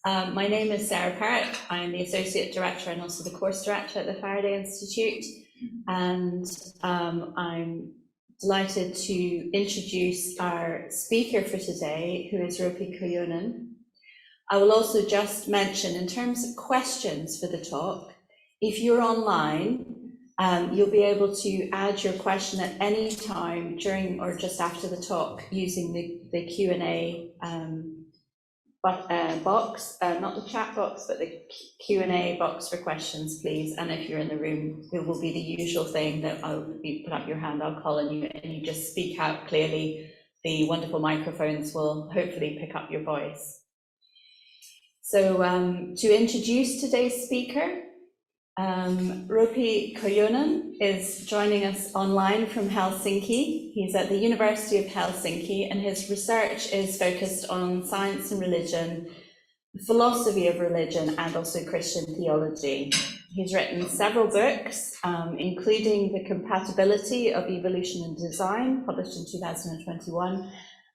My name is Sarah Parrott. I'm the Associate Director and also the Course Director at the Faraday Institute. And I'm delighted to introduce our speaker for today, who is Rope Kojonen. I will also just mention, in terms of questions for the talk, if you're online, you'll be able to add your question at any time during or just after the talk using the Q&A box, not the chat box, but the Q&A box for questions, please. And if you're in the room, it will be the usual thing that you put up your hand, I'll call on you, and you just speak out clearly. The wonderful microphones will hopefully pick up your voice. So to introduce today's speaker, Rope Kojonen is joining us online from Helsinki. He's at the University of Helsinki, and his research is focused on science and religion, philosophy of religion, and also Christian theology. He's written several books, including The Compatibility of Evolution and Design, published in 2021,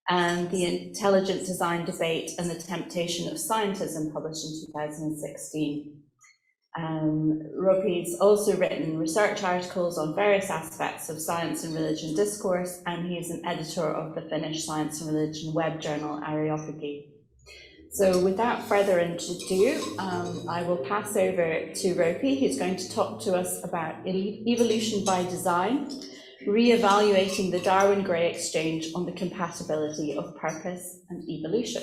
and The Intelligent Design Debate and the Temptation of Scientism, published in 2016. Rope's also written research articles on various aspects of science and religion discourse, and he is an editor of the Finnish science and religion web journal Areopagi. So without further ado, I will pass over to Rope, who's going to talk to us about evolution by design, re-evaluating the Darwin-Gray exchange on the compatibility of purpose and evolution.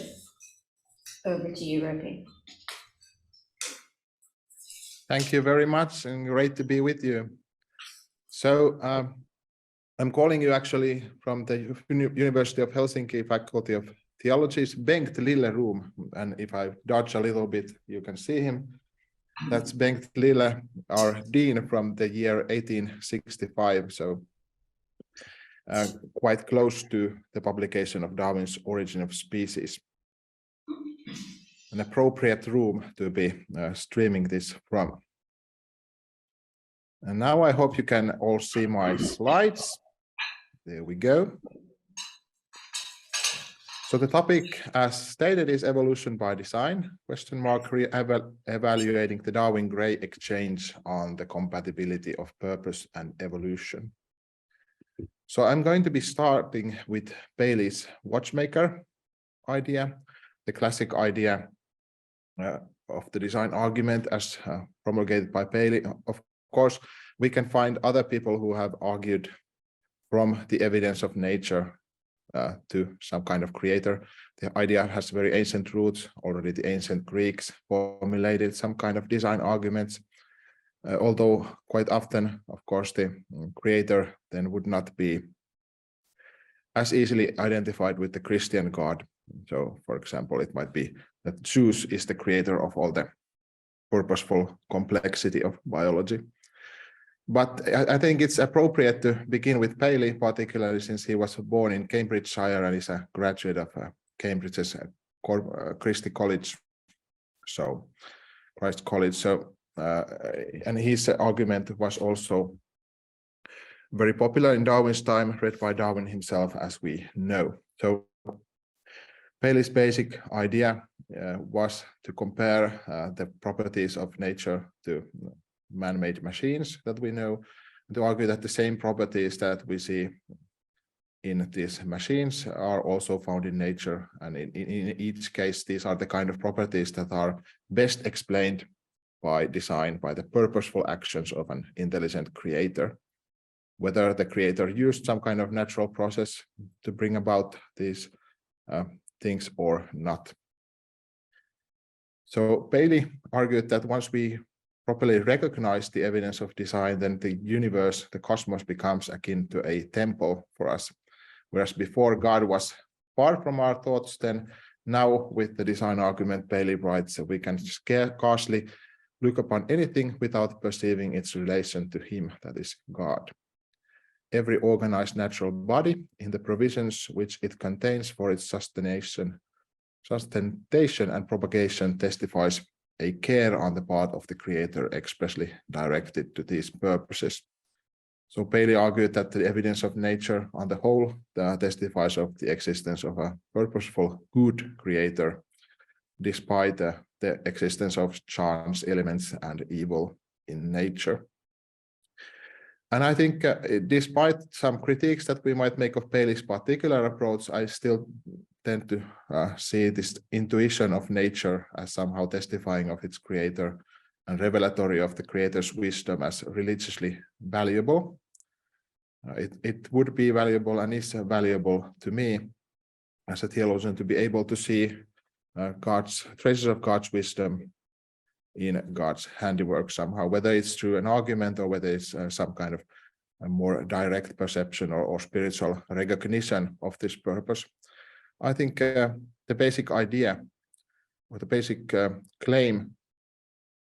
Over to you, Rope. Thank you very much, and great to be with you. So I'm calling you actually from the University of Helsinki Faculty of Theology's Bengt Lille room, and if I dodge a little bit, you can see him. That's Bengt Lille, our dean from the year 1865, so quite close to the publication of Darwin's Origin of Species. An appropriate room to be streaming this from. And now I hope you can all see my slides. There we go. So the topic, as stated, is evolution by design, evaluating the Darwin-Gray exchange on the compatibility of purpose and evolution. So I'm going to be starting with Paley's watchmaker idea, the classic idea of the design argument as promulgated by Paley. Of course, we can find other people who have argued from the evidence of nature to some kind of creator. The idea has very ancient roots. Already the ancient Greeks formulated some kind of design arguments, although quite often, of course, the creator then would not be as easily identified with the Christian God. So, for example, it might be that Zeus is the creator of all the purposeful complexity of biology. But I think it's appropriate to begin with Paley, particularly since he was born in Cambridgeshire and is a graduate of Cambridge's Christ College. So, and his argument was also very popular in Darwin's time, read by Darwin himself, as we know. So Paley's basic idea was to compare the properties of nature to man-made machines that we know, to argue that the same properties that we see in these machines are also found in nature. And in each case, these are the kind of properties that are best explained by design, by the purposeful actions of an intelligent creator. Whether the creator used some kind of natural process to bring about these things or not. So Paley argued that once we properly recognize the evidence of design, then the universe, the cosmos, becomes akin to a temple for us. Whereas before God was far from our thoughts, then now with the design argument, Paley writes that we can scarcely look upon anything without perceiving its relation to him, that is God. Every organized natural body in the provisions which it contains for its sustentation and propagation testifies a care on the part of the creator expressly directed to these purposes. So Paley argued that the evidence of nature on the whole testifies of the existence of a purposeful, good creator, despite the the existence of chance elements and evil in nature. And I think despite some critiques that we might make of Paley's particular approach, I still tend to see this intuition of nature as somehow testifying of its creator and revelatory of the creator's wisdom as religiously valuable. It would be valuable and is valuable to me as a theologian to be able to see traces of God's wisdom in God's handiwork somehow, whether it's through an argument or whether it's some kind of a more direct perception or spiritual recognition of this purpose. I think the basic idea or the basic claim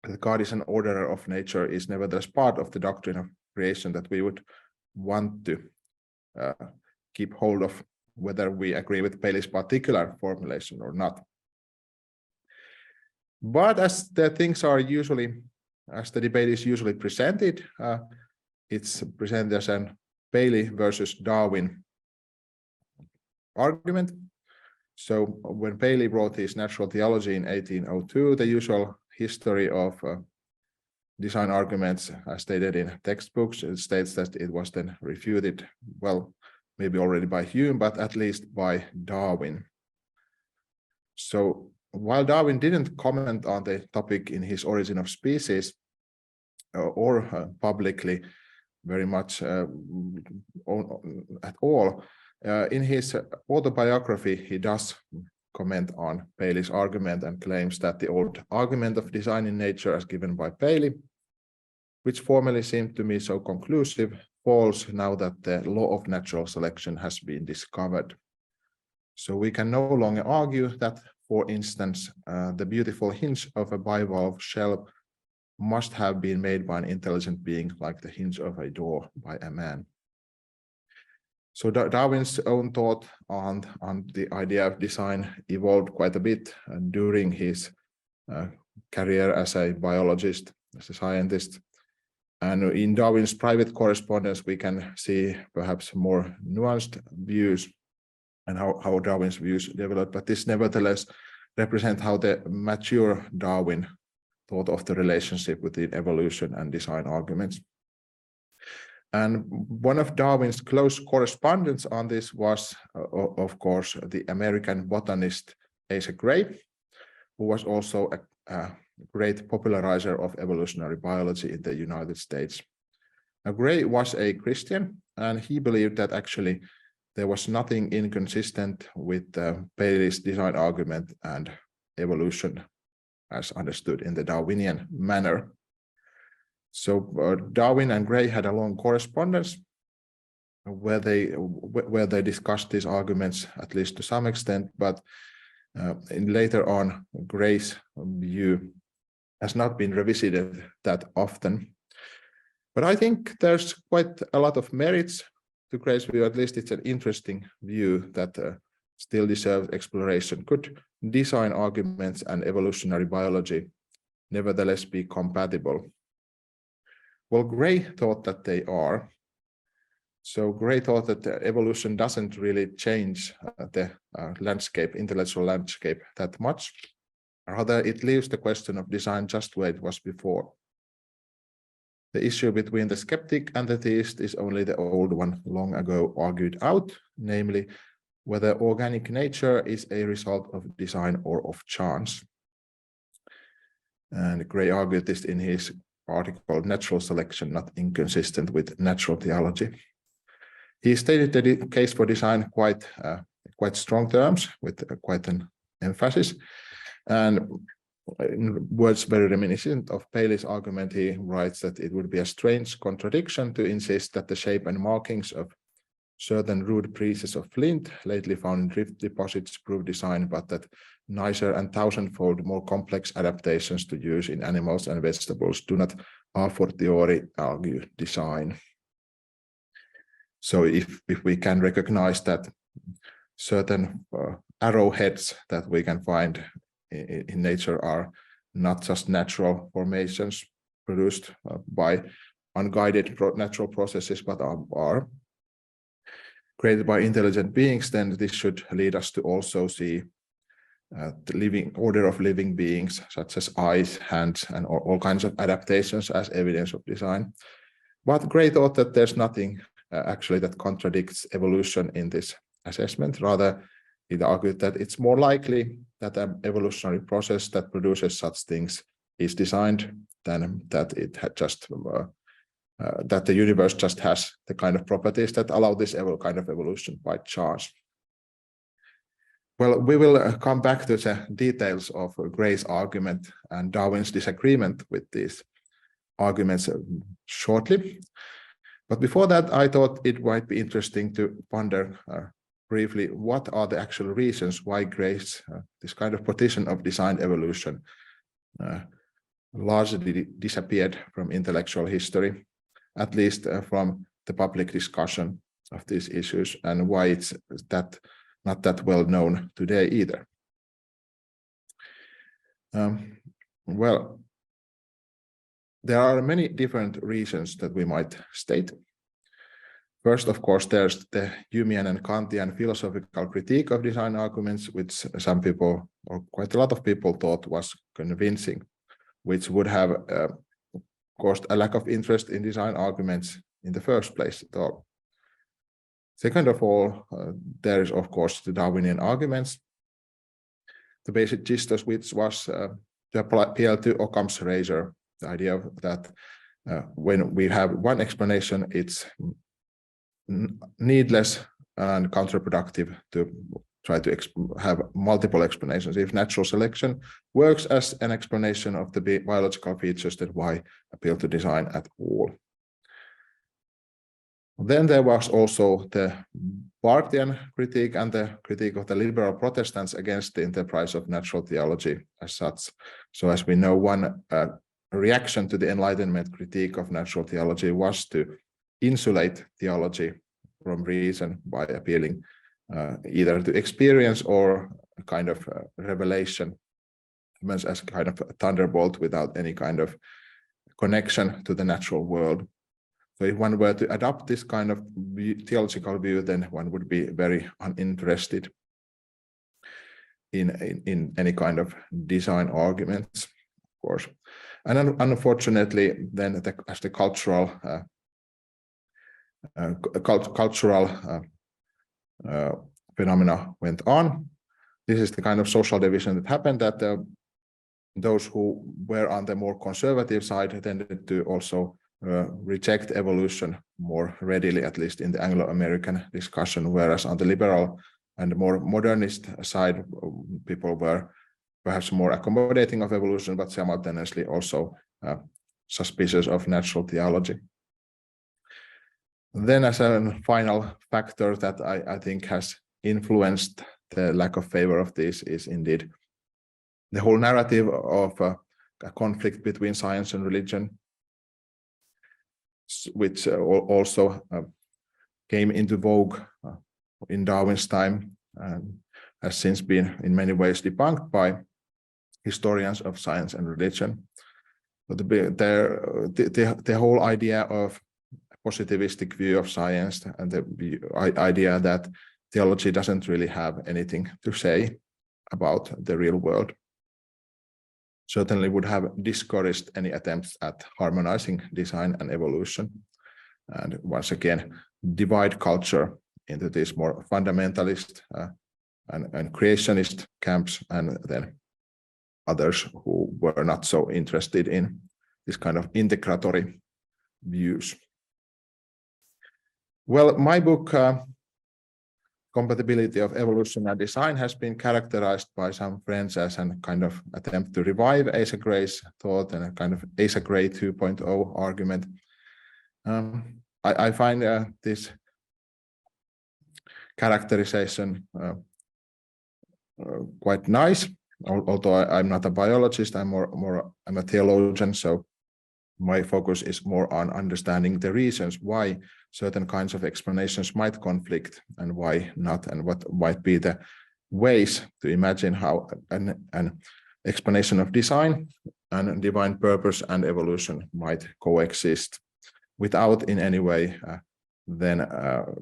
that God is an orderer of nature is nevertheless part of the doctrine of creation that we would want to keep hold of, whether we agree with Paley's particular formulation or not. But as the debate is usually presented, it's presented as an Paley versus Darwin argument. So when Paley wrote his Natural Theology in 1802, the usual history of design arguments as stated in textbooks, it states that it was then refuted, well, maybe already by Hume, but at least by Darwin. So while Darwin didn't comment on the topic in his Origin of Species or publicly very much at all, in his autobiography, he does comment on Paley's argument and claims that the old argument of design in nature as given by Paley, which formerly seemed to me so conclusive, falls now that the law of natural selection has been discovered. So we can no longer argue that, for instance, the beautiful hinge of a bivalve shell must have been made by an intelligent being like the hinge of a door by a man. So Darwin's own thought on the idea of design evolved quite a bit during his career as a biologist, as a scientist. And in Darwin's private correspondence, we can see perhaps more nuanced views and how Darwin's views developed. But this nevertheless represents how the mature Darwin thought of the relationship between evolution and design arguments. And one of Darwin's close correspondents on this was, of course, the American botanist Asa Gray, who was also a great popularizer of evolutionary biology in the United States. Now, Gray was a Christian, and he believed that actually there was nothing inconsistent with Paley's design argument and evolution as understood in the Darwinian manner. So Darwin and Gray had a long correspondence where they discussed these arguments, at least to some extent, but later on, Gray's view has not been revisited that often. But I think there's quite a lot of merits to Gray's view. At least it's an interesting view that still deserves exploration. Could design arguments and evolutionary biology nevertheless be compatible? Well, Gray thought that they are. So Gray thought that evolution doesn't really change the intellectual landscape that much. Rather, it leaves the question of design just where it was before. The issue between the skeptic and the theist is only the old one long ago argued out, namely whether organic nature is a result of design or of chance. And Gray argued this in his article, Natural Selection Not Inconsistent with Natural Theology. He stated the case for design quite strong terms, with quite an emphasis. And in words very reminiscent of Paley's argument, he writes that it would be a strange contradiction to insist that the shape and markings of certain rude pieces of flint lately found in drift deposits prove design, but that nicer and thousandfold more complex adaptations to use in animals and vegetables do not a fortiori argue design. So if we can recognize that certain arrowheads that we can find in nature are not just natural formations produced by unguided natural processes, but are created by intelligent beings, then this should lead us to also see the living order of living beings, such as eyes, hands, and all kinds of adaptations as evidence of design. But Gray thought that there's nothing actually that contradicts evolution in this assessment. Rather, he argued that it's more likely that an evolutionary process that produces such things is designed than that it had just that the universe just has the kind of properties that allow this kind of evolution by chance. Well, we will come back to the details of Gray's argument and Darwin's disagreement with these arguments shortly. But before that, I thought it might be interesting to ponder briefly what are the actual reasons why Gray's this kind of position of designed evolution largely disappeared from intellectual history, at least from the public discussion of these issues, and why it's not that well known today either. Well, there are many different reasons that we might state. First, of course, there's the Humean and Kantian philosophical critique of design arguments, which some people, or quite a lot of people, thought was convincing, which would have caused a lack of interest in design arguments in the first place at all. Second of all, there is, of course, the Darwinian arguments, the basic gist of which was to appeal to Occam's razor, the idea that when we have one explanation, it's needless and counterproductive to try to have multiple explanations. If natural selection works as an explanation of the biological features, then why appeal to design at all? Then there was also the Barthian critique and the critique of the liberal Protestants against the enterprise of natural theology as such. So as we know, one reaction to the Enlightenment critique of natural theology was to insulate theology from reason by appealing either to experience or a kind of revelation as kind of a thunderbolt without any kind of connection to the natural world. So if one were to adopt this kind of theological view, then one would be very uninterested in any kind of design arguments, of course. And unfortunately, then as the cultural phenomena went on, this is the kind of social division that happened, that those who were on the more conservative side tended to also reject evolution more readily, at least in the Anglo-American discussion, whereas on the liberal and more modernist side, people were perhaps more accommodating of evolution, but simultaneously also suspicious of natural theology. Then as a final factor that I think has influenced the lack of favor of this is indeed the whole narrative of a conflict between science and religion, which also came into vogue in Darwin's time and has since been in many ways debunked by historians of science and religion. But the whole idea of a positivistic view of science and the idea that theology doesn't really have anything to say about the real world certainly would have discouraged any attempts at harmonizing design and evolution, and once again divide culture into these more fundamentalist and creationist camps, and then others who were not so interested in this kind of integratory views. Well, my book, Compatibility of Evolution and Design, has been characterized by some friends as a kind of attempt to revive Asa Gray's thought and a kind of Asa Gray 2.0 argument. I find this characterization quite nice, although I'm not a biologist. I'm a theologian, so my focus is more on understanding the reasons why certain kinds of explanations might conflict and why not, and what might be the ways to imagine how an explanation of design and divine purpose and evolution might coexist without in any way then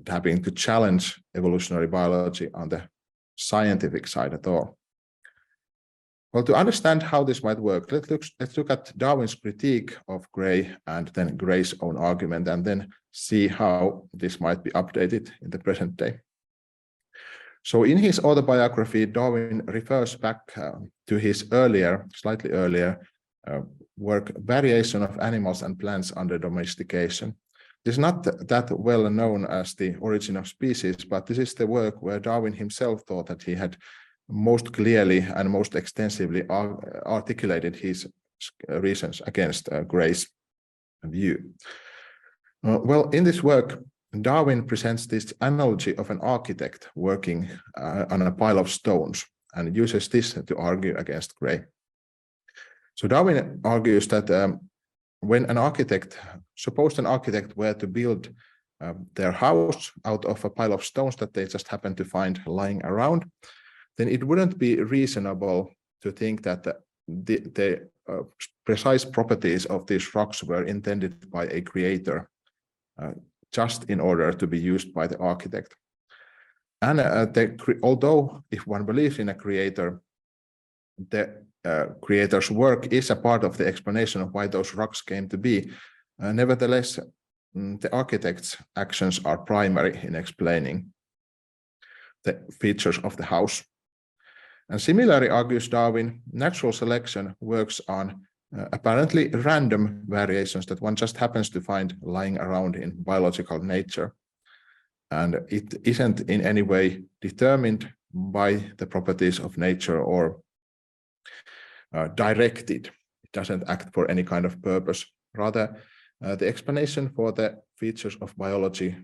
having to challenge evolutionary biology on the scientific side at all. Well, to understand how this might work, let's look at Darwin's critique of Gray and then Gray's own argument, and then see how this might be updated in the present day. So in his autobiography, Darwin refers back to his earlier, slightly earlier work, Variation of Animals and Plants Under Domestication. This is not that well known as The Origin of Species, but this is the work where Darwin himself thought that he had most clearly and most extensively articulated his reasons against Gray's view. Well, in this work, Darwin presents this analogy of an architect working on a pile of stones and uses this to argue against Gray. So Darwin argues that when an architect, suppose an architect were to build their house out of a pile of stones that they just happen to find lying around, then it wouldn't be reasonable to think that the precise properties of these rocks were intended by a creator just in order to be used by the architect. And although if one believes in a creator, the creator's work is a part of the explanation of why those rocks came to be, nevertheless, the architect's actions are primary in explaining the features of the house. And similarly, argues Darwin, natural selection works on apparently random variations that one just happens to find lying around in biological nature. And it isn't in any way determined by the properties of nature or directed. It doesn't act for any kind of purpose. Rather, the explanation for the features of biology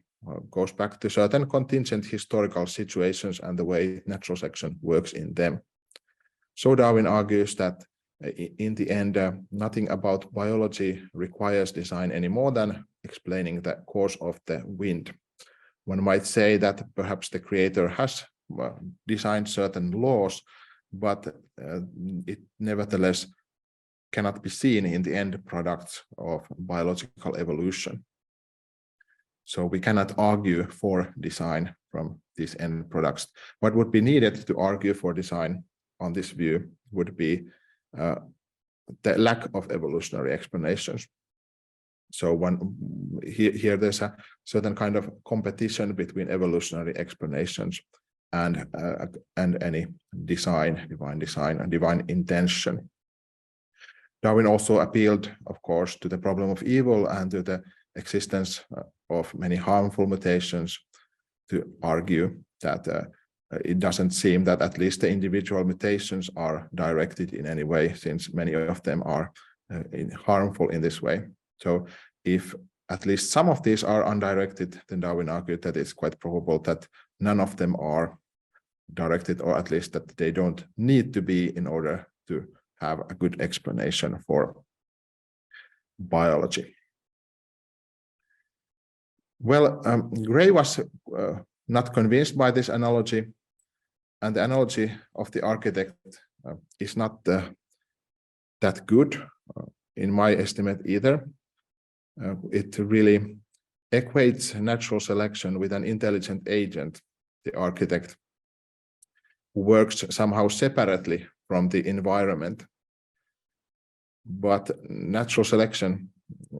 goes back to certain contingent historical situations and the way natural selection works in them. So Darwin argues that in the end, nothing about biology requires design any more than explaining the course of the wind. One might say that perhaps the creator has designed certain laws, but it nevertheless cannot be seen in the end products of biological evolution. So we cannot argue for design from these end products. What would be needed to argue for design on this view would be the lack of evolutionary explanations. So here there's a certain kind of competition between evolutionary explanations and any divine design and divine intention. Darwin also appealed, of course, to the problem of evil and to the existence of many harmful mutations to argue that it doesn't seem that at least the individual mutations are directed in any way, since many of them are harmful in this way. So if at least some of these are undirected, then Darwin argued that it's quite probable that none of them are directed, or at least that they don't need to be in order to have a good explanation for biology. Well, Gray was not convinced by this analogy, and the analogy of the architect is not that good in my estimate either. It really equates natural selection with an intelligent agent, the architect, who works somehow separately from the environment. But natural selection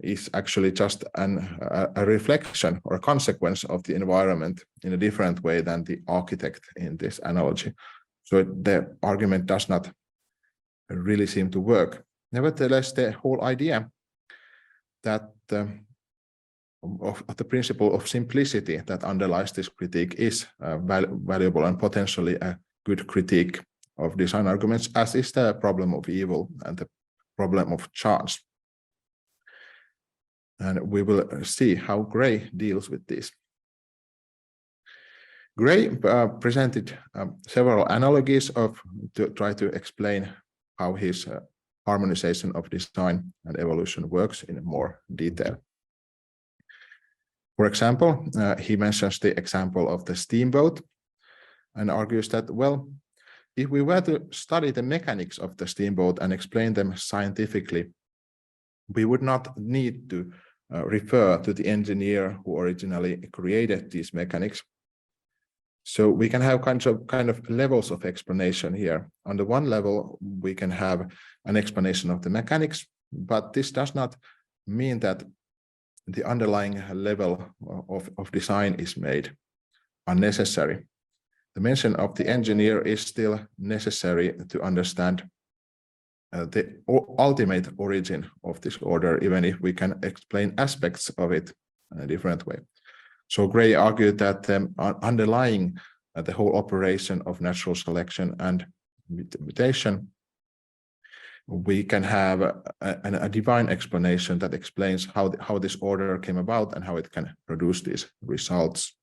is actually just a reflection or a consequence of the environment in a different way than the architect in this analogy. So the argument does not really seem to work. Nevertheless, the whole idea that of the principle of simplicity that underlies this critique is valuable and potentially a good critique of design arguments, as is the problem of evil and the problem of chance. And we will see how Gray deals with this. Gray presented several analogies to try to explain how his harmonization of design and evolution works in more detail. For example, he mentions the example of the steamboat and argues that, well, if we were to study the mechanics of the steamboat and explain them scientifically, we would not need to refer to the engineer who originally created these mechanics. So we can have kind of levels of explanation here. On the one level, we can have an explanation of the mechanics, but this does not mean that the underlying level of design is made unnecessary. The mention of the engineer is still necessary to understand the ultimate origin of this order, even if we can explain aspects of it in a different way. So Gray argued that underlying the whole operation of natural selection and mutation, we can have a divine explanation that explains how this order came about and how it can produce these results.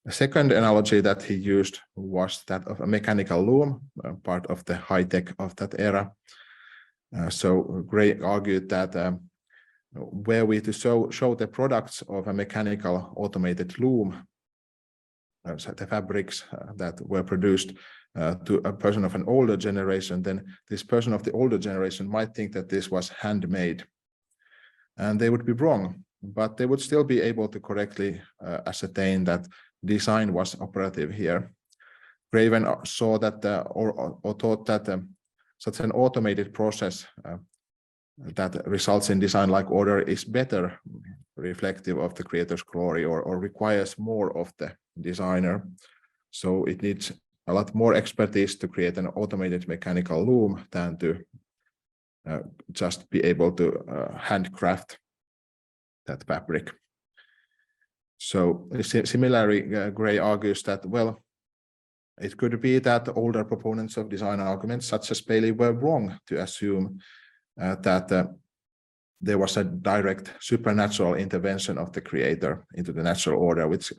The second analogy that he used was that of a mechanical loom, part of the high tech of that era. So Gray argued that were we to show the products of a mechanical automated loom, the fabrics that were produced to a person of an older generation, then this person of the older generation might think that this was handmade. And they would be wrong, but they would still be able to correctly ascertain that design was operative here. Craven saw that or thought that such an automated process that results in design-like order is better reflective of the creator's glory, or requires more of the designer. So it needs a lot more expertise to create an automated mechanical loom than to just be able to handcraft that fabric. So similarly, Gray argues that, well, it could be that older proponents of design arguments, such as Paley, were wrong to assume that there was a direct supernatural intervention of the creator into the natural order, which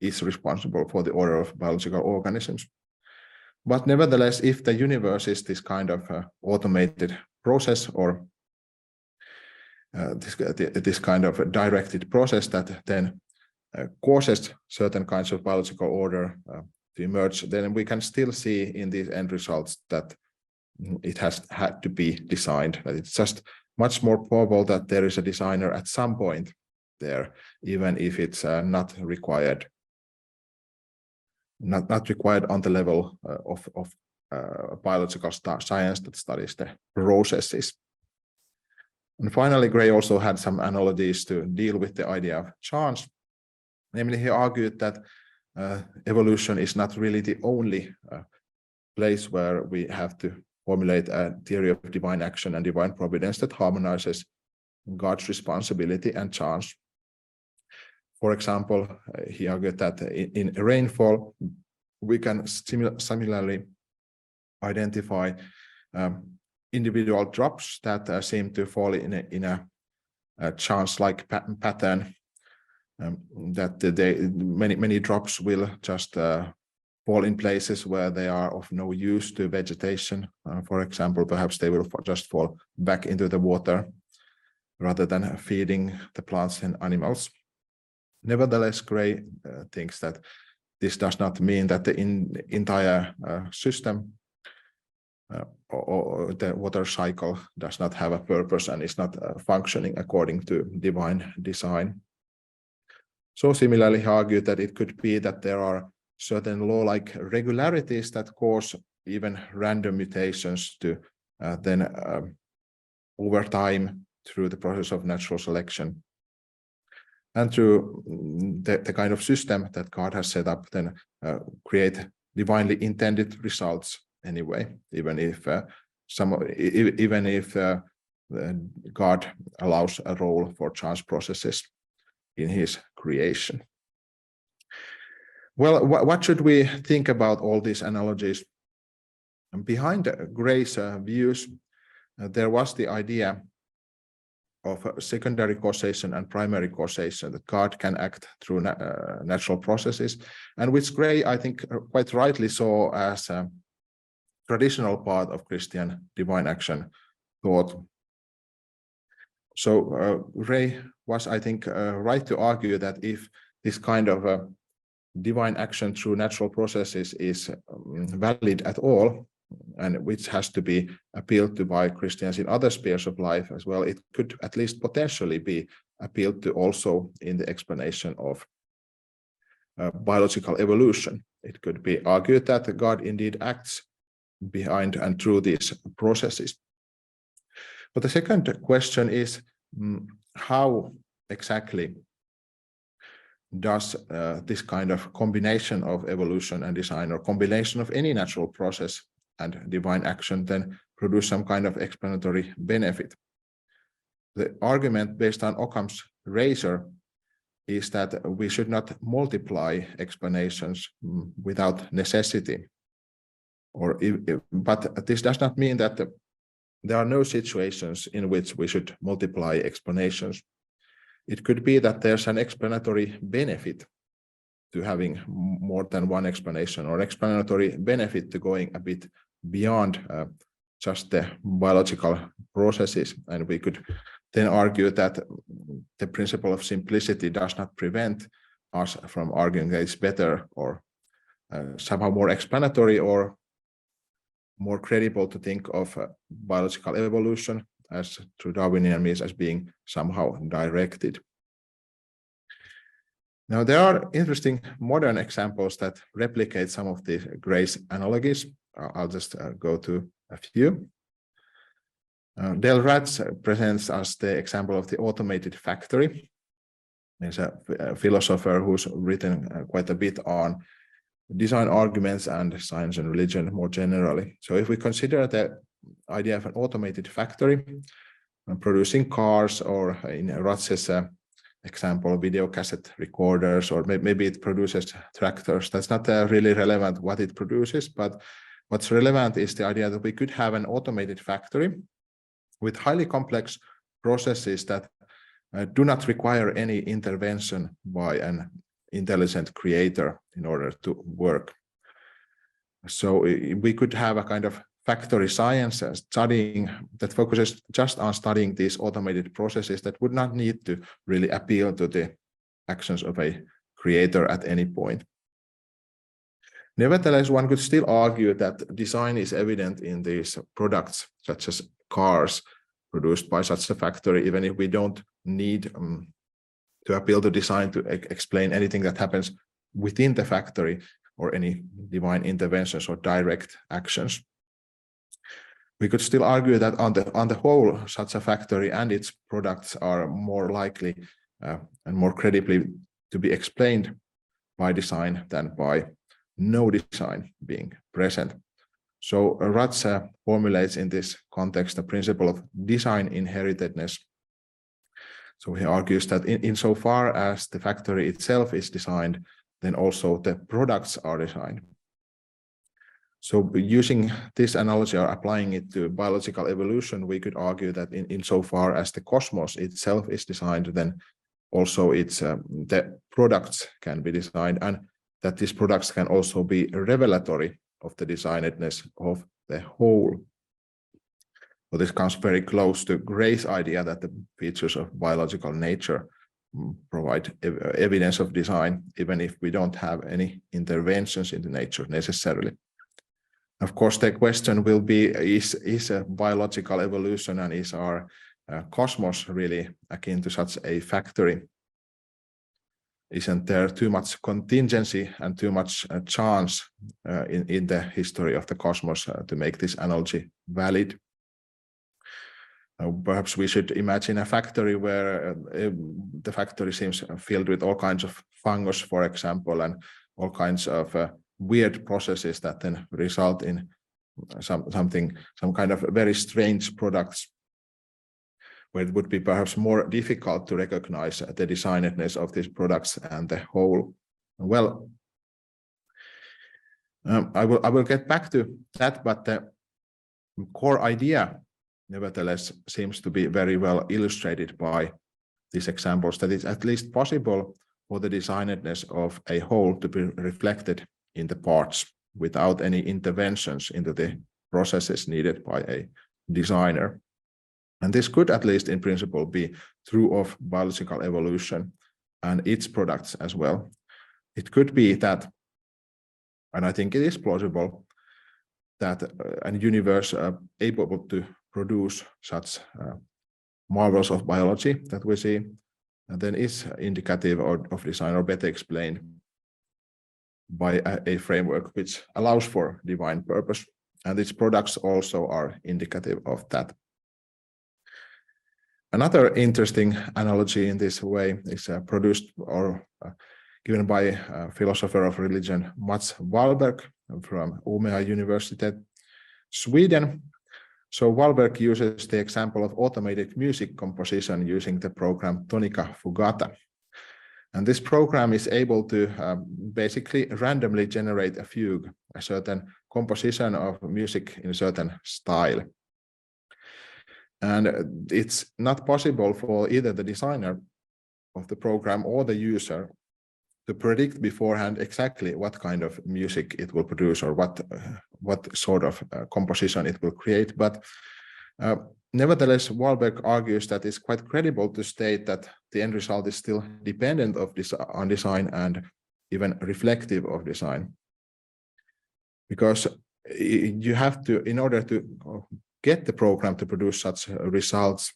is responsible for the order of biological organisms. But nevertheless, if the universe is this kind of automated process, or this kind of directed process that then causes certain kinds of biological order to emerge, then we can still see in these end results that it has had to be designed. That it's just much more probable that there is a designer at some point there, even if it's not required, not required on the level of biological science that studies the processes. And finally, Gray also had some analogies to deal with the idea of chance. Namely, he argued that evolution is not really the only place where we have to formulate a theory of divine action and divine providence that harmonizes God's responsibility and chance. For example, he argued that in rainfall, we can similarly identify individual drops that seem to fall in a chance-like pattern. That many drops will just fall in places where they are of no use to vegetation. For example, perhaps they will just fall back into the water rather than feeding the plants and animals. Nevertheless, Gray thinks that this does not mean that the entire system or the water cycle does not have a purpose and is not functioning according to divine design. So similarly, he argued that it could be that there are certain law-like regularities that cause even random mutations to then over time through the process of natural selection and through the kind of system that God has set up, then create divinely intended results anyway, even if God allows a role for chance processes in his creation. Well, what should we think about all these analogies? Behind Gray's views, there was the idea of secondary causation and primary causation, that God can act through natural processes, and which Gray, I think, quite rightly saw as a traditional part of Christian divine action thought. So Gray was, I think, right to argue that if this kind of divine action through natural processes is valid at all, and which has to be appealed to by Christians in other spheres of life as well, it could at least potentially be appealed to also in the explanation of biological evolution. It could be argued that God indeed acts behind and through these processes. But the second question is, how exactly does this kind of combination of evolution and design, or combination of any natural process and divine action, then produce some kind of explanatory benefit? The argument based on Occam's razor is that we should not multiply explanations without necessity. But this does not mean that there are no situations in which we should multiply explanations. It could be that there's an explanatory benefit to having more than one explanation, or explanatory benefit to going a bit beyond just the biological processes. And we could then argue that the principle of simplicity does not prevent us from arguing that it's better or somehow more explanatory or more credible to think of biological evolution as through Darwinian means as being somehow directed. Now, there are interesting modern examples that replicate some of the Gray's analogies. I'll just go to a few. Del Ratz presents us the example of the automated factory. He's a philosopher who's written quite a bit on design arguments and science and religion more generally. So if we consider the idea of an automated factory producing cars, or in Ratz's example, video cassette recorders, or maybe it produces tractors, that's not really relevant what it produces, but what's relevant is the idea that we could have an automated factory with highly complex processes that do not require any intervention by an intelligent creator in order to work. So we could have a kind of factory science studying that focuses just on studying these automated processes that would not need to really appeal to the actions of a creator at any point. Nevertheless, one could still argue that design is evident in these products, such as cars produced by such a factory, even if we don't need to appeal to design to explain anything that happens within the factory or any divine interventions or direct actions. We could still argue that on the whole, such a factory and its products are more likely and more credibly to be explained by design than by no design being present. So Ratz formulates in this context the principle of design inheritedness. So he argues that insofar as the factory itself is designed, then also the products are designed. So using this analogy or applying it to biological evolution, we could argue that insofar as the cosmos itself is designed, then also the products can be designed, and that these products can also be revelatory of the designedness of the whole. So this comes very close to Gray's idea that the features of biological nature provide evidence of design, even if we don't have any interventions into nature necessarily. Of course, the question will be, is a biological evolution and is our cosmos really akin to such a factory? Isn't there too much contingency and too much chance in the history of the cosmos to make this analogy valid? Perhaps we should imagine a factory where the factory seems filled with all kinds of fungus, for example, and all kinds of weird processes that then result in some kind of very strange products, where it would be perhaps more difficult to recognize the designedness of these products and the whole. Well, I will get back to that, but the core idea, nevertheless, seems to be very well illustrated by these examples, that it's at least possible for the designedness of a whole to be reflected in the parts without any interventions into the processes needed by a designer. And this could, at least in principle, be true of biological evolution and its products as well. It could be that, and I think it is plausible, that a universe able to produce such marvels of biology that we see, and then is indicative of design, or better explained, by a framework which allows for divine purpose. And its products also are indicative of that. Another interesting analogy in this way is produced or given by a philosopher of religion, Mats Wahlberg from Umeå University, Sweden. So Wahlberg uses the example of automated music composition using the program Tonica Fugata. And this program is able to basically randomly generate a fugue, a certain composition of music in a certain style. And it's not possible for either the designer of the program or the user to predict beforehand exactly what kind of music it will produce or what sort of composition it will create. But nevertheless, Wahlberg argues that it's quite credible to state that the end result is still dependent on design and even reflective of design. Because you have to, in order to get the program to produce such results,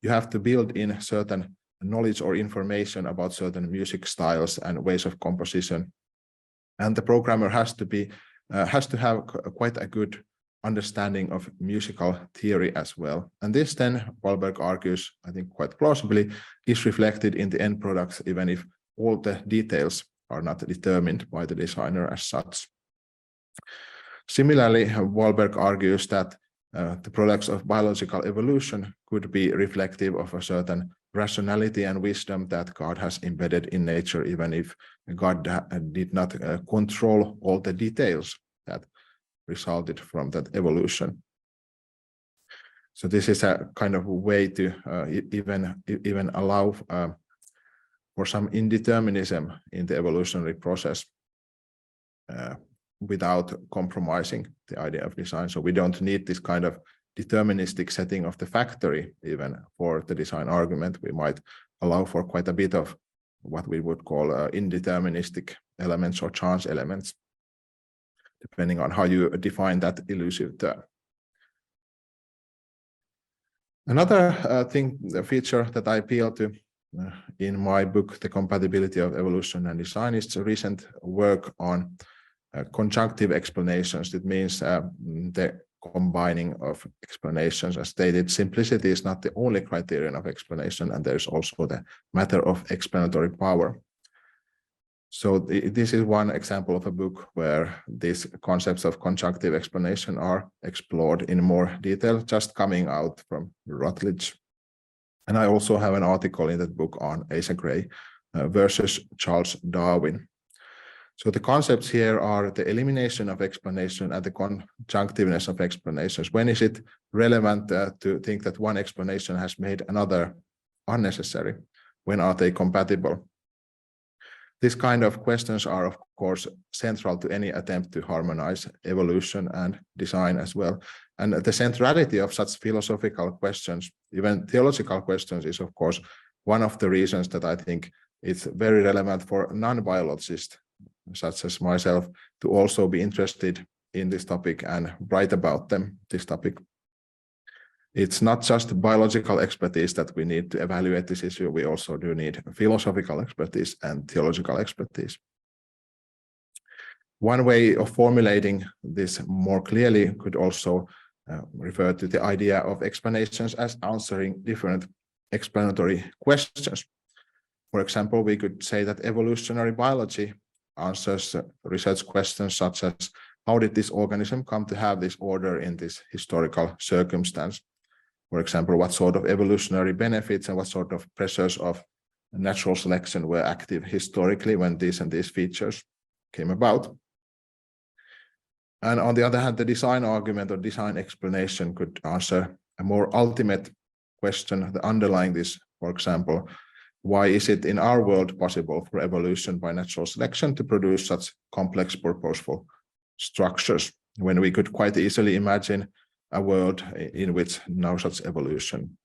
you have to build in certain knowledge or information about certain music styles and ways of composition. And the programmer has to have quite a good understanding of musical theory as well. And this then, Wahlberg argues, I think quite plausibly, is reflected in the end products, even if all the details are not determined by the designer as such. Similarly, Wahlberg argues that the products of biological evolution could be reflective of a certain rationality and wisdom that God has embedded in nature, even if God did not control all the details that resulted from that evolution. So this is a kind of way to even allow for some indeterminism in the evolutionary process without compromising the idea of design. So we don't need this kind of deterministic setting of the factory even for the design argument. We might allow for quite a bit of what we would call indeterministic elements or chance elements, depending on how you define that elusive term. Another feature that I appeal to in my book, The Compatibility of Evolution and Design, is the recent work on conjunctive explanations. It means the combining of explanations. As stated, simplicity is not the only criterion of explanation, and there's also the matter of explanatory power. So this is one example of a book where these concepts of conjunctive explanation are explored in more detail, just coming out from Routledge. And I also have an article in that book on Asa Gray versus Charles Darwin. So the concepts here are the elimination of explanation and the conjunctiveness of explanations. When is it relevant to think that one explanation has made another unnecessary? When are they compatible? These kind of questions are, of course, central to any attempt to harmonize evolution and design as well. And the centrality of such philosophical questions, even theological questions, is, of course, one of the reasons that I think it's very relevant for non-biologists, such as myself, to also be interested in this topic and write about this topic. It's not just biological expertise that we need to evaluate this issue. We also do need philosophical expertise and theological expertise. One way of formulating this more clearly could also refer to the idea of explanations as answering different explanatory questions. For example, we could say that evolutionary biology answers research questions such as, how did this organism come to have this order in this historical circumstance? For example, what sort of evolutionary benefits and what sort of pressures of natural selection were active historically when these and these features came about? And on the other hand, the design argument or design explanation could answer a more ultimate question underlying this. For example, why is it in our world possible for evolution by natural selection to produce such complex purposeful structures when we could quite easily imagine a world in which no such evolution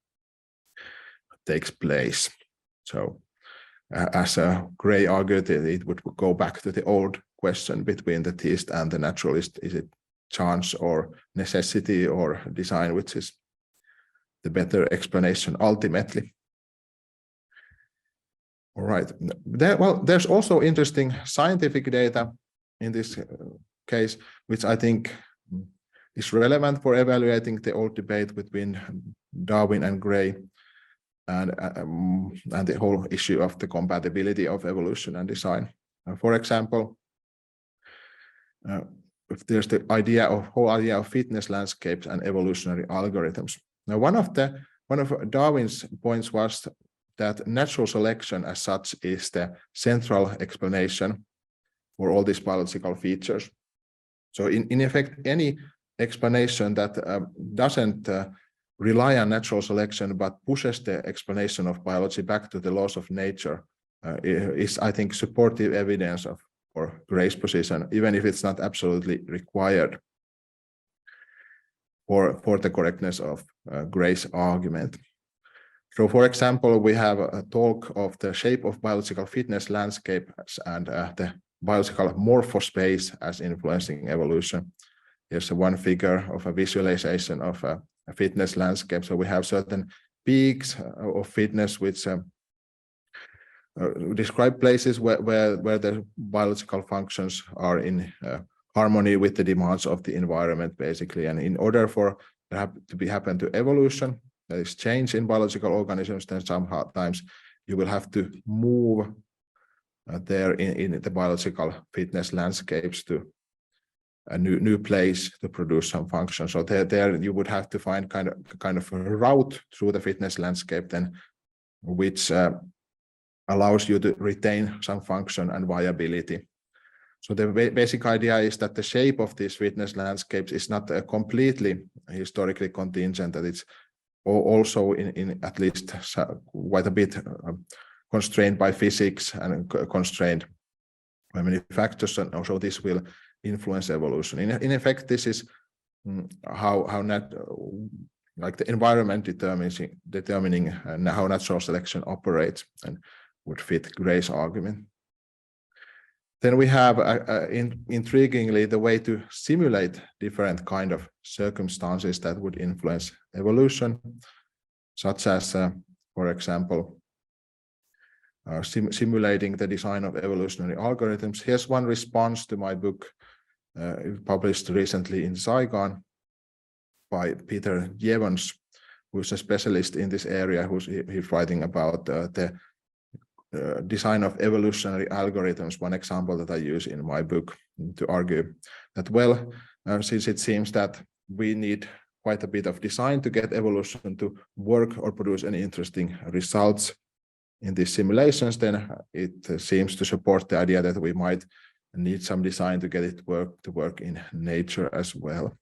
takes place? So as Gray argued, it would go back to the old question between the theist and the naturalist. Is it chance or necessity or design which is the better explanation ultimately? All right. There's also interesting scientific data in this case, which I think is relevant for evaluating the old debate between Darwin and Gray, and the whole issue of the compatibility of evolution and design. For example, if there's the whole idea of fitness landscapes and evolutionary algorithms. Now, one of Darwin's points was that natural selection as such is the central explanation for all these biological features. So in effect, any explanation that doesn't rely on natural selection but pushes the explanation of biology back to the laws of nature is, I think, supportive evidence for Gray's position, even if it's not absolutely required for the correctness of Gray's argument. So, for example, we have a talk of the shape of biological fitness landscapes and the biological morphospace as influencing evolution. Here's one figure of a visualization of a fitness landscape. So we have certain peaks of fitness which describe places where the biological functions are in harmony with the demands of the environment, basically. And in order for that to happen to evolution, there is change in biological organisms, then sometimes you will have to move there in the biological fitness landscapes to a new place to produce some function. So there you would have to find kind of a route through the fitness landscape then, which allows you to retain some function and viability. So the basic idea is that the shape of these fitness landscapes is not completely historically contingent, that it's also in at least quite a bit constrained by physics and constrained by many factors, and also this will influence evolution. In effect, this is how the environment determining how natural selection operates, and would fit Gray's argument. Then we have, intriguingly, the way to simulate different kind of circumstances that would influence evolution, such as, for example, simulating the design of evolutionary algorithms. Here's one response to my book, published recently in Saigon by Peter Jevons, who's a specialist in this area. He's writing about the design of evolutionary algorithms, one example that I use in my book to argue that, well, since it seems that we need quite a bit of design to get evolution to work or produce any interesting results in these simulations, then it seems to support the idea that we might need some design to get it to work in nature as well.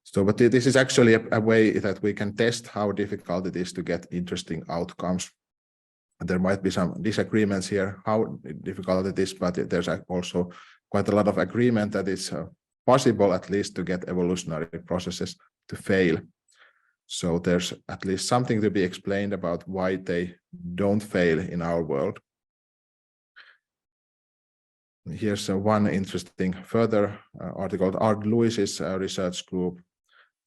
So, but this is actually a way that we can test how difficult it is to get interesting outcomes. There might be some disagreements here how difficult it is, but there's also quite a lot of agreement that it's possible at least to get evolutionary processes to fail. So there's at least something to be explained about why they don't fail in our world. Here's one interesting further article. Art Lewis's research group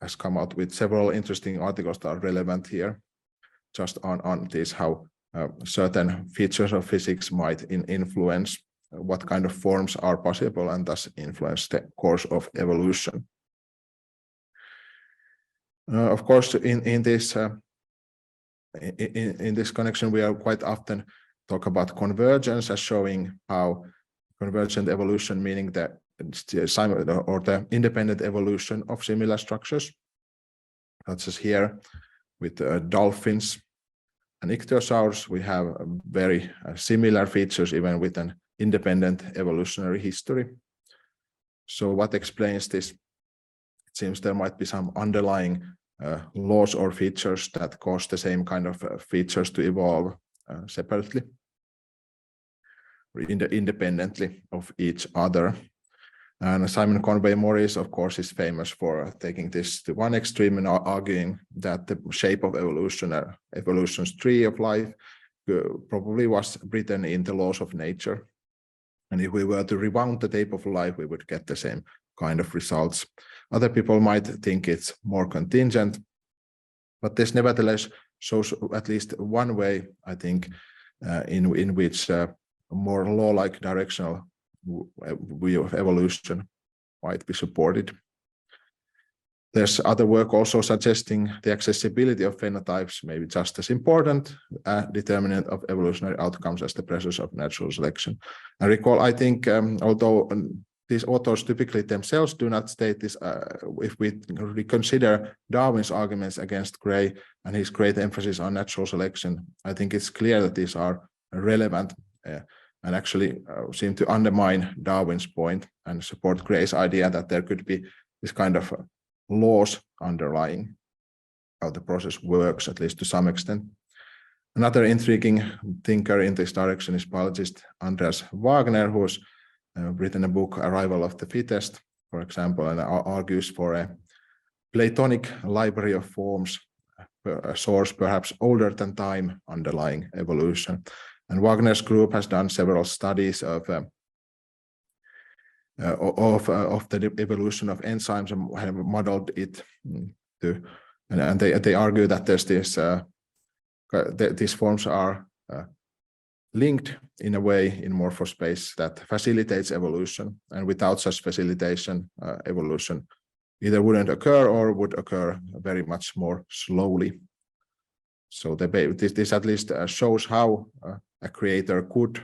has come out with several interesting articles that are relevant here, just on this, how certain features of physics might influence what kind of forms are possible and thus influence the course of evolution. Of course, in this connection, we are quite often talk about convergence as showing how convergent evolution, meaning that the independent evolution of similar structures, such as here with dolphins and ichthyosaurs, we have very similar features even with an independent evolutionary history. So what explains this? It seems there might be some underlying laws or features that cause the same kind of features to evolve separately, independently of each other. And Simon Conway Morris, of course, is famous for taking this to one extreme and arguing that the shape of evolution's tree of life probably was written in the laws of nature. And if we were to rewound the tape of life, we would get the same kind of results. Other people might think it's more contingent, but this nevertheless shows at least one way, I think, in which more law-like directional view of evolution might be supported. There's other work also suggesting the accessibility of phenotypes may be just as important a determinant of evolutionary outcomes as the presence of natural selection. And recall, I think, although these authors typically themselves do not state this, if we reconsider Darwin's arguments against Gray and his great emphasis on natural selection, I think it's clear that these are relevant and actually seem to undermine Darwin's point and support Gray's idea that there could be this kind of laws underlying how the process works, at least to some extent. Another intriguing thinker in this direction is biologist Andreas Wagner, who's written a book, Arrival of the Fittest, for example, and argues for a Platonic library of forms, a source perhaps older than time underlying evolution. And Wagner's group has done several studies of the evolution of enzymes and have modeled it to, and they argue that there's this these forms are linked in a way in morphospace that facilitates evolution, and without such facilitation, evolution either wouldn't occur or would occur very much more slowly. So this at least shows how a creator could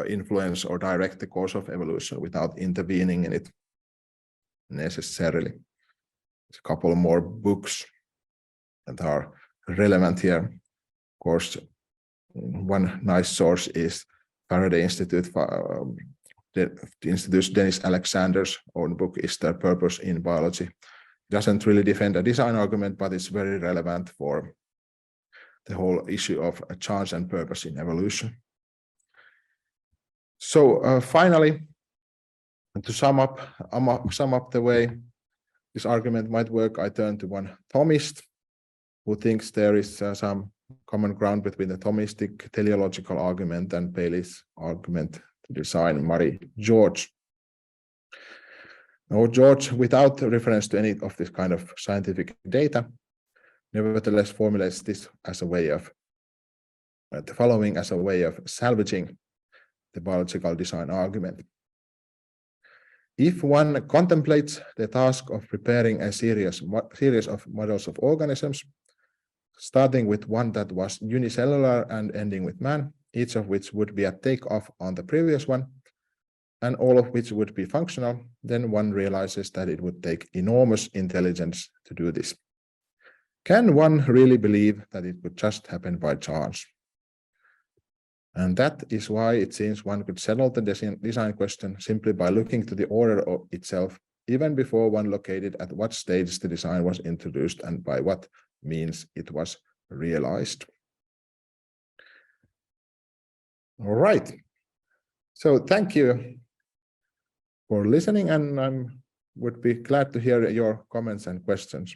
influence or direct the course of evolution without intervening in it necessarily. There's a couple more books that are relevant here. Of course, one nice source is Faraday Institute, the Institute's Dennis Alexander's own book, Is There Purpose in Biology? It doesn't really defend a design argument, but it's very relevant for the whole issue of a chance and purpose in evolution. So finally, to sum up the way this argument might work, I turn to one Thomist who thinks there is some common ground between the Thomistic teleological argument and Paley's argument to design, Murray George. Now, George, without reference to any of this kind of scientific data, nevertheless formulates this as a way of the following as a way of salvaging the biological design argument. If one contemplates the task of preparing a series of models of organisms, starting with one that was unicellular and ending with man, each of which would be a takeoff on the previous one, and all of which would be functional, then one realizes that it would take enormous intelligence to do this. Can one really believe that it would just happen by chance? And that is why it seems one could settle the design question simply by looking to the order of itself, even before one located at what stage the design was introduced and by what means it was realized. All right. So thank you for listening, and I would be glad to hear your comments and questions.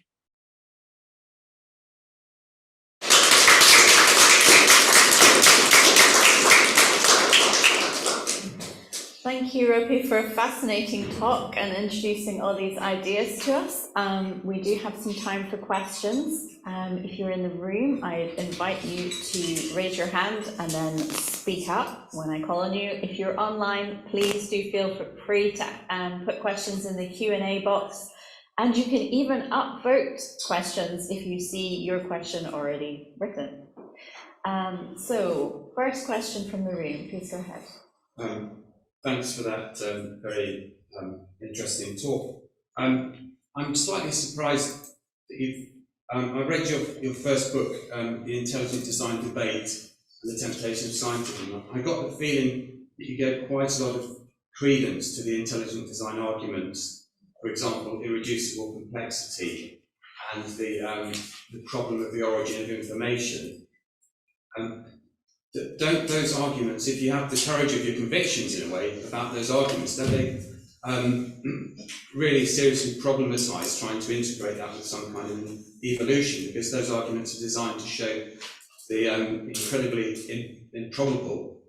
Thank you, Rope, for a fascinating talk and introducing all these ideas to us. We do have some time for questions. If you're in the room, I invite you to raise your hand and then speak up when I call on you. If you're online, please do feel free to put questions in the Q&A box. And you can even upvote questions if you see your question already written. So, first question from the room, please go ahead. Thanks for that very interesting talk. I'm slightly surprised that you've, I read your first book, The Intelligent Design Debate and the Temptation of Scientism. I got the feeling that you gave quite a lot of credence to the intelligent design arguments, for example, irreducible complexity and the problem of the origin of information. Don't those arguments, if you have the courage of your convictions in a way about those arguments, don't they really seriously problematize trying to integrate that with some kind of evolution? Because those arguments are designed to show the incredibly improbable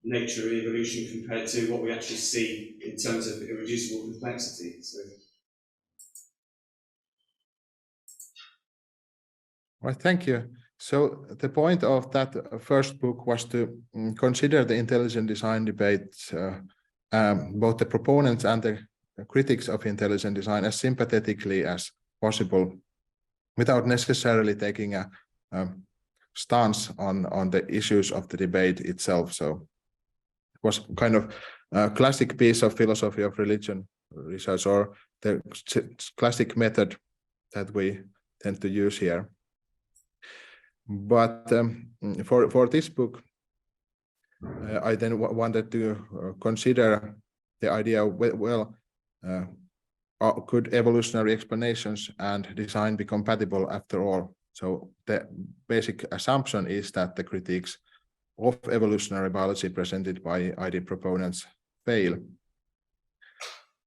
nature of evolution compared to what we actually see in terms of irreducible complexity. So. Well, thank you. So the point of that first book was to consider the intelligent design debates, both the proponents and the critics of intelligent design, as sympathetically as possible, without necessarily taking a stance on the issues of the debate itself. So it was kind of a classic piece of philosophy of religion research, or the classic method that we tend to use here. But for this book, I then wanted to consider the idea, well, could evolutionary explanations and design be compatible after all? So the basic assumption is that the critiques of evolutionary biology presented by ID proponents fail.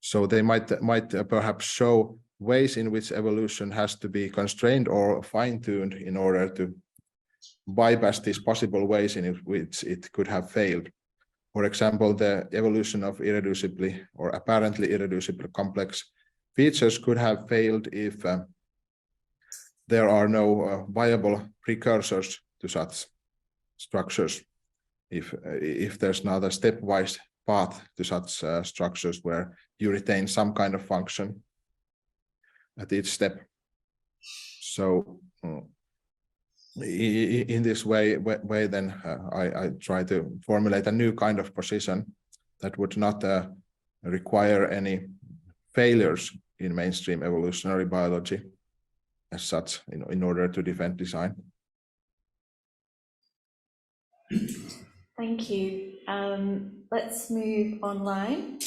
So they might perhaps show ways in which evolution has to be constrained or fine-tuned in order to bypass these possible ways in which it could have failed. For example, the evolution of irreducibly or apparently irreducible complex features could have failed if there are no viable precursors to such structures, if there's not a stepwise path to such structures where you retain some kind of function at each step. So in this way then I try to formulate a new kind of position that would not require any failures in mainstream evolutionary biology as such, in order to defend design. Thank you. Let's move online.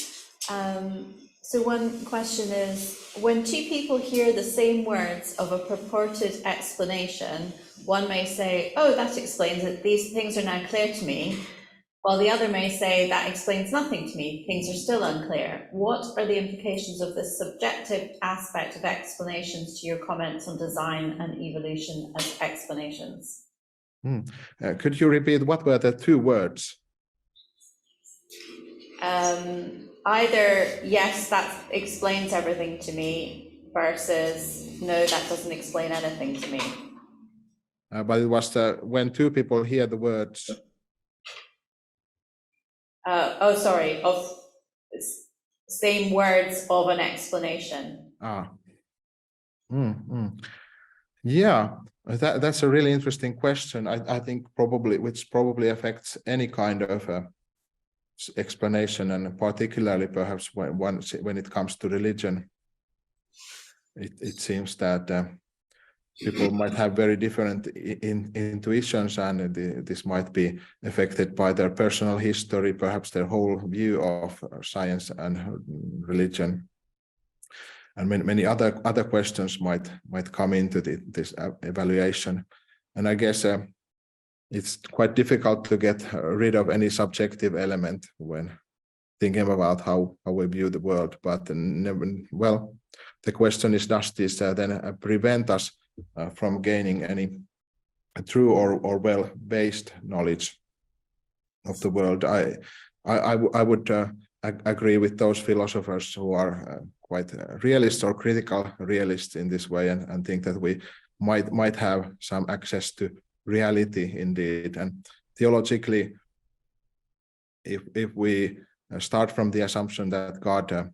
So one question is, when two people hear the same words of a purported explanation, one may say, oh, that explains it, these things are now clear to me, while the other may say, that explains nothing to me, things are still unclear. What are the implications of the subjective aspect of explanations to your comments on design and evolution as explanations? Could you repeat, what were the two words? Either, yes, that explains everything to me, versus, no, that doesn't explain anything to me. But it was when two people hear the words. Oh, sorry, of same words of an explanation. Yeah, that's a really interesting question. I think which probably affects any kind of explanation, and particularly perhaps when it comes to religion. It seems that people might have very different intuitions, and this might be affected by their personal history, perhaps their whole view of science and religion. And many other questions might come into this evaluation. And I guess it's quite difficult to get rid of any subjective element when thinking about how we view the world. But well, the question is, does this then prevent us from gaining any true or well-based knowledge of the world? I would agree with those philosophers who are quite realist or critical realists in this way, and think that we might have some access to reality indeed. And theologically, if we start from the assumption that God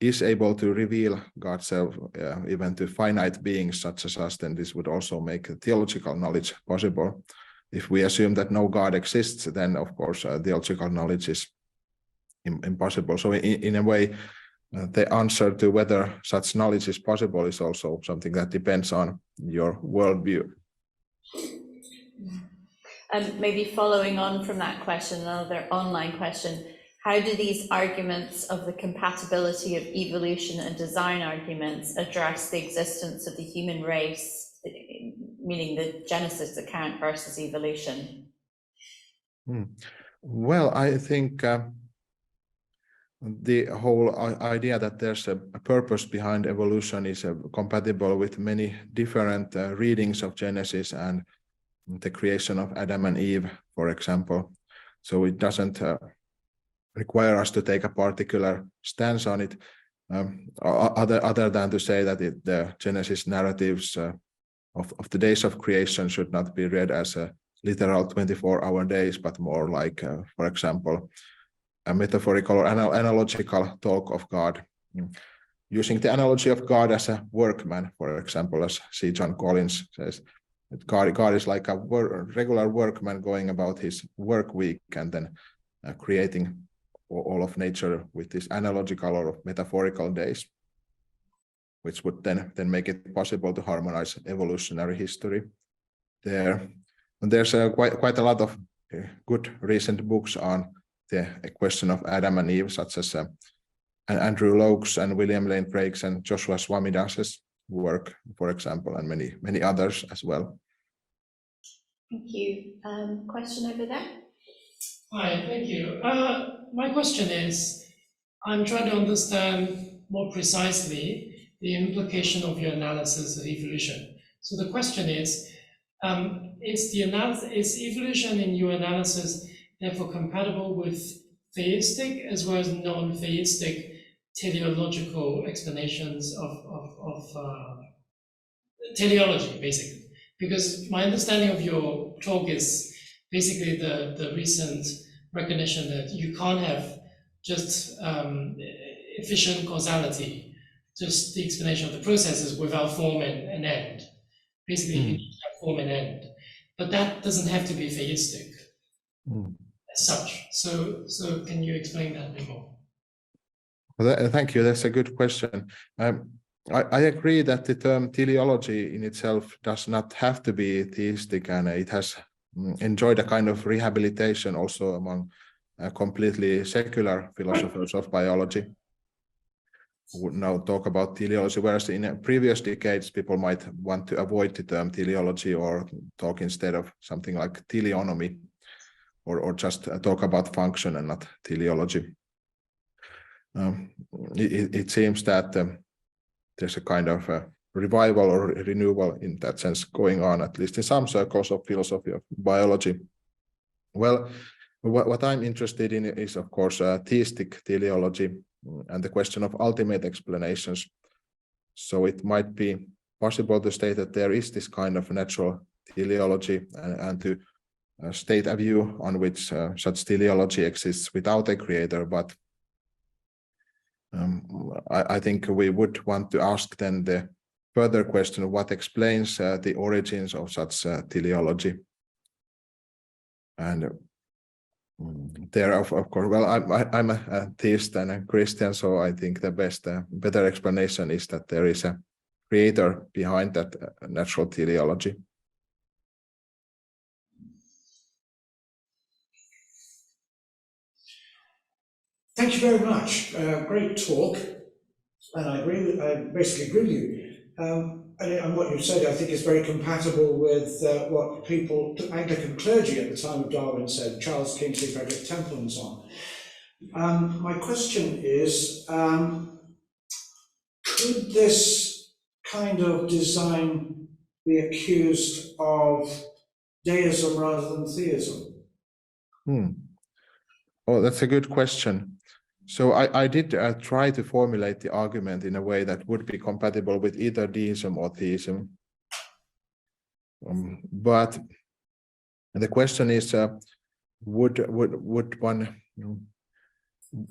is able to reveal God's self even to finite beings such as us, then this would also make theological knowledge possible. If we assume that no God exists, then of course theological knowledge is impossible. So in a way, the answer to whether such knowledge is possible is also something that depends on your worldview. And maybe following on from that question, another online question, how do these arguments of the compatibility of evolution and design arguments address the existence of the human race, meaning the Genesis account versus evolution? Well, I think the whole idea that there's a purpose behind evolution is compatible with many different readings of Genesis and the creation of Adam and Eve, for example. So it doesn't require us to take a particular stance on it, other than to say that the Genesis narratives of the days of creation should not be read as a literal 24-hour days, but more like, for example, a metaphorical or analogical talk of God, using the analogy of God as a workman, for example, as C. John Collins says, that God is like a regular workman going about his work week and then creating all of nature with these analogical or metaphorical days, which would then make it possible to harmonize evolutionary history there. And there's quite a lot of good recent books on the question of Adam and Eve, such as Andrew Logue's and William Lane Craig's and Joshua Swamidas's work, for example, and many others as well. Thank you. Question over there? Hi, thank you. My question is, I'm trying to understand more precisely the implication of your analysis of evolution. So the question is evolution in your analysis therefore compatible with theistic as well as non-theistic teleological explanations of teleology, basically? Because my understanding of your talk is basically the recent recognition that you can't have just efficient causality, just the explanation of the processes without form and end. Basically, you need to have form and end. But that doesn't have to be theistic as such. So can you explain that a bit more? Well, thank you. That's a good question. I agree that the term teleology in itself does not have to be theistic, and it has enjoyed a kind of rehabilitation also among completely secular philosophers of biology who would now talk about teleology, whereas in previous decades people might want to avoid the term teleology or talk instead of something like teleonomy, or just talk about function and not teleology. It seems that there's a kind of revival or renewal in that sense going on, at least in some circles of philosophy of biology. Well, what I'm interested in is, of course, theistic teleology and the question of ultimate explanations. So it might be possible to state that there is this kind of natural teleology and to state a view on which such teleology exists without a creator, but I think we would want to ask then the further question, what explains the origins of such teleology? And there, of course, well, I'm a theist and a Christian, so I think the better explanation is that there is a creator behind that natural teleology. Thank you very much. Great talk, and I basically agree with you. And what you've said, I think, is very compatible with what Anglican clergy at the time of Darwin said, Charles Kingsley, Frederick Temple, and so on. My question is, could this kind of design be accused of deism rather than theism? Oh, that's a good question. So I did try to formulate the argument in a way that would be compatible with either deism or theism. But the question is, would one,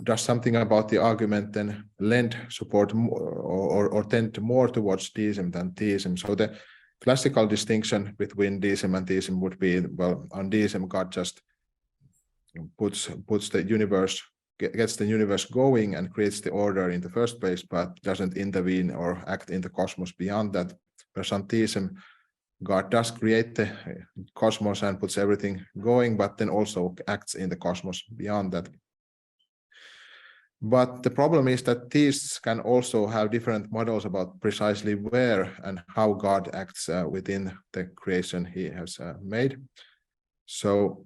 does something about the argument then lend support or tend more towards deism than theism? So the classical distinction between deism and theism would be, well, on deism, God just puts the universe, gets the universe going and creates the order in the first place, but doesn't intervene or act in the cosmos beyond that. Whereas on theism, God does create the cosmos and puts everything going, but then also acts in the cosmos beyond that. But the problem is that theists can also have different models about precisely where and how God acts within the creation he has made. So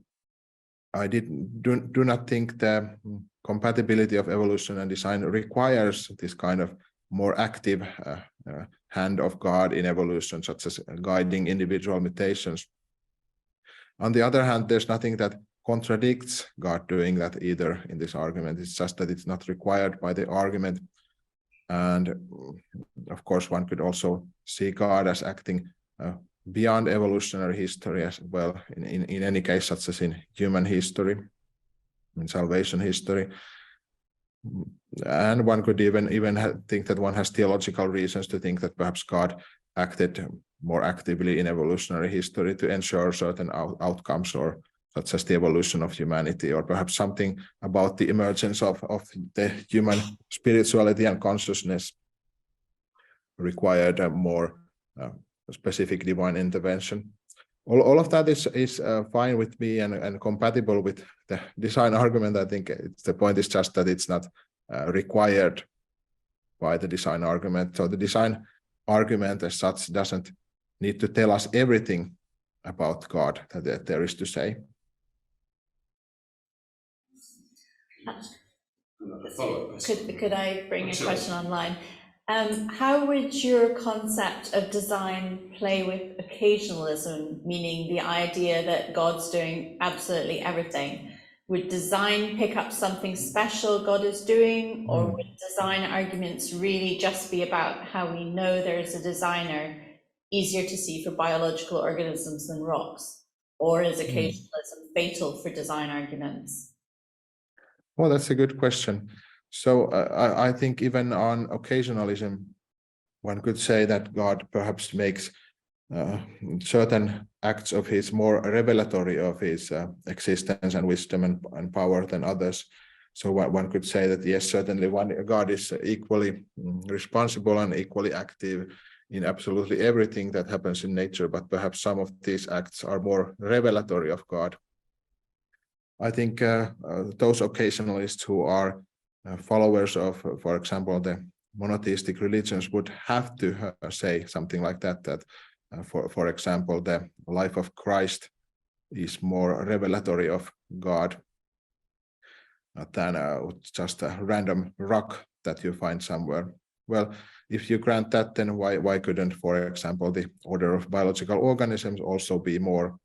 I do not think the compatibility of evolution and design requires this kind of more active hand of God in evolution, such as guiding individual mutations. On the other hand, there's nothing that contradicts God doing that either in this argument. It's just that it's not required by the argument. And of course, one could also see God as acting beyond evolutionary history as well, in any case, such as in human history, in salvation history. And one could even think that one has theological reasons to think that perhaps God acted more actively in evolutionary history to ensure certain outcomes, or such as the evolution of humanity, or perhaps something about the emergence of the human spirituality and consciousness required a more specific divine intervention. All of that is fine with me and compatible with the design argument. I think the point is just that it's not required by the design argument. So the design argument as such doesn't need to tell us everything about God that there is to say. Could I bring a question online? How would your concept of design play with occasionalism, meaning the idea that God's doing absolutely everything? Would design pick up something special God is doing, or would design arguments really just be about how we know there is a designer, easier to see for biological organisms than rocks? Or is occasionalism fatal for design arguments? Well, that's a good question. So I think even on occasionalism, one could say that God perhaps makes certain acts of his more revelatory of his existence and wisdom and power than others. So one could say that yes, certainly God is equally responsible and equally active in absolutely everything that happens in nature, but perhaps some of these acts are more revelatory of God. I think those occasionalists who are followers of, for example, the monotheistic religions would have to say something like that, for example, the life of Christ is more revelatory of God than just a random rock that you find somewhere. Well, if you grant that, then why couldn't, for example, the order of biological organisms also be more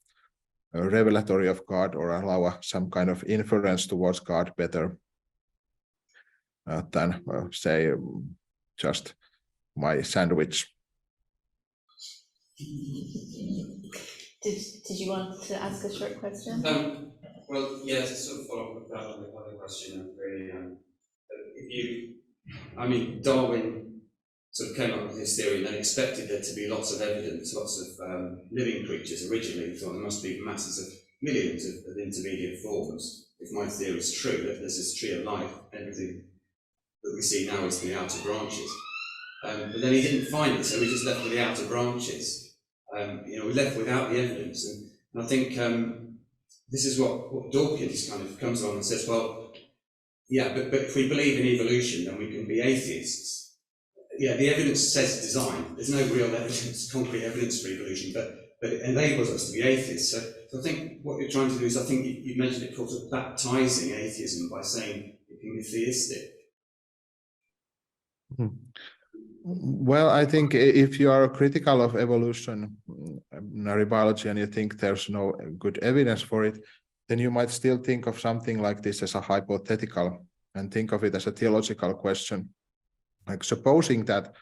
revelatory of God, or allow some kind of inference towards God better than, say, just my sandwich? Did you want to ask a short question? Well, yeah, to sort of follow up with that other question, really, Darwin sort of came up with his theory and then expected there to be lots of evidence, lots of living creatures originally. He thought there must be masses of millions of intermediate forms. If my theory is true, that there's this tree of life, everything that we see now is the outer branches. But then he didn't find it, so we just left with the outer branches. We're left without the evidence. And I think this is what Dawkins kind of comes along and says, well, yeah, but if we believe in evolution, then we can be atheists. Yeah, the evidence says design. There's no real evidence, concrete evidence for evolution, but it enables us to be atheists. So I think what you're trying to do is, I think you mentioned it, sort of baptizing atheism by saying it can be theistic. Well, I think if you are critical of evolutionary biology and you think there's no good evidence for it, then you might still think of something like this as a hypothetical and think of it as a theological question. Like supposing that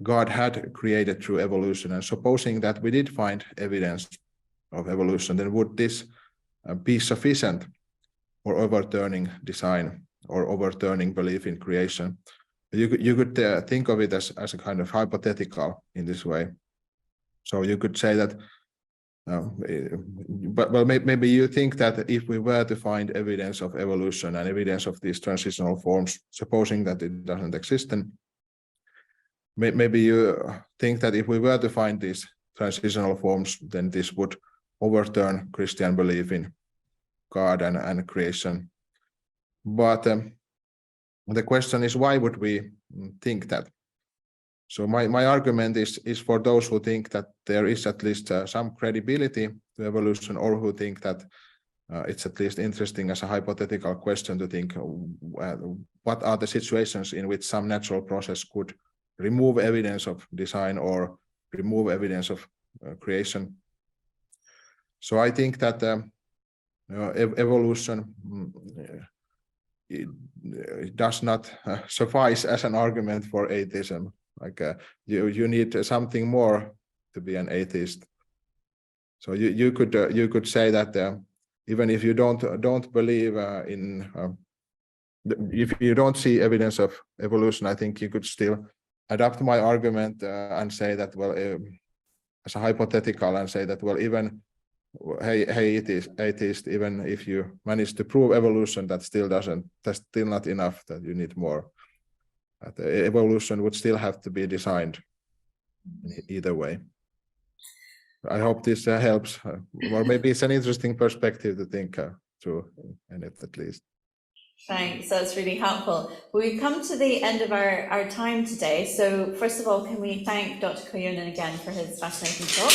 God had created through evolution, and supposing that we did find evidence of evolution, then would this be sufficient for overturning design or overturning belief in creation? You could think of it as a kind of hypothetical in this way. So you could say that, but maybe you think that if we were to find evidence of evolution and evidence of these transitional forms, supposing that it doesn't exist, then maybe you think that if we were to find these transitional forms, then this would overturn Christian belief in God and creation. But the question is, why would we think that? So my argument is for those who think that there is at least some credibility to evolution, or who think that it's at least interesting as a hypothetical question to think what are the situations in which some natural process could remove evidence of design or remove evidence of creation. So I think that evolution it does not suffice as an argument for atheism. Like you need something more to be an atheist. So you could say that even if you don't believe if you don't see evidence of evolution, I think you could still adapt my argument and say that, well, as a hypothetical, and say that, well, even hey atheist, even if you manage to prove evolution, that's still not enough, that you need more. That evolution would still have to be designed either way. I hope this helps, or maybe it's an interesting perspective to think through in it at least. Thanks, that's really helpful. We've come to the end of our time today. So first of all, can we thank Dr. Kojonen again for his fascinating talk?